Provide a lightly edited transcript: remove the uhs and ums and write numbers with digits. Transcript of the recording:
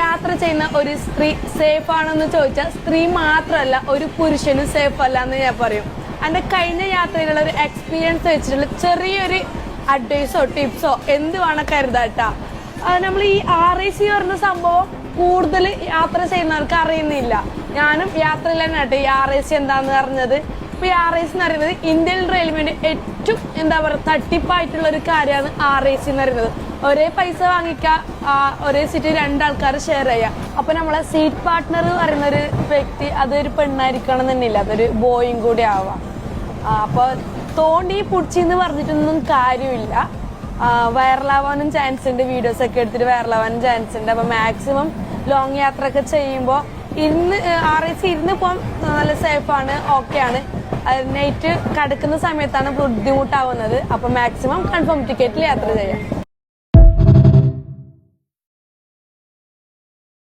യാത്ര ചെയ്യുന്ന ഒരു സ്ത്രീ സേഫ് ആണെന്ന് ചോദിച്ചാൽ സ്ത്രീ മാത്രമല്ല ഒരു പുരുഷനും സേഫ് അല്ല എന്ന് ഞാൻ പറയും. എൻ്റെ കഴിഞ്ഞ യാത്രയിലുള്ള ഒരു എക്സ്പീരിയൻസ് വെച്ചിട്ടുള്ള ചെറിയൊരു അഡ്വൈസോ ടിപ്സോ എന്ത് വേണം കരുതാട്ടാ. നമ്മൾ ഈ RIC പറഞ്ഞ സംഭവം കൂടുതൽ യാത്ര ചെയ്യുന്നവർക്ക് അറിയുന്നില്ല. ഞാനും യാത്രയിൽ തന്നെ ഈ RIC എന്താന്ന് പറഞ്ഞത്. ഇപ്പൊ ഈ RIC എന്ന് പറയുന്നത് ഇന്ത്യൻ റെയിൽവേന്റെ ഏറ്റവും എന്താ പറയുക തട്ടിപ്പായിട്ടുള്ള ഒരു കാര്യമാണ് RIC എന്ന് പറയുന്നത്. ഒരേ പൈസ വാങ്ങിക്കുക, ഒരേ സീറ്റ് രണ്ടാൾക്കാർ ഷെയർ ചെയ്യുക. അപ്പൊ നമ്മളെ സീറ്റ് പാർട്ട്ണർ പറയുന്ന ഒരു വ്യക്തി അതൊരു പെണ്ണായിരിക്കണം തന്നെയില്ല, അതൊരു ബോയും കൂടി ആവാം. അപ്പൊ തോണ്ടി പുടിച്ചിന്ന് പറഞ്ഞിട്ടൊന്നും കാര്യമില്ല. വൈറലാവാനും ചാൻസ് ഉണ്ട്, വീഡിയോസ് ഒക്കെ എടുത്തിട്ട് വൈറലാവാനും ചാൻസ് ഉണ്ട്. അപ്പൊ മാക്സിമം ലോങ് യാത്ര ഒക്കെ ചെയ്യുമ്പോൾ RIC ഇരുന്ന് പോകാൻ നല്ല സേഫാണ്, ഓക്കെയാണ്. നൈറ്റ് കിടക്കുന്ന സമയത്താണ് ബുദ്ധിമുട്ടാവുന്നത്. അപ്പൊ മാക്സിമം കൺഫേം ടിക്കറ്റിൽ യാത്ര ചെയ്യാം.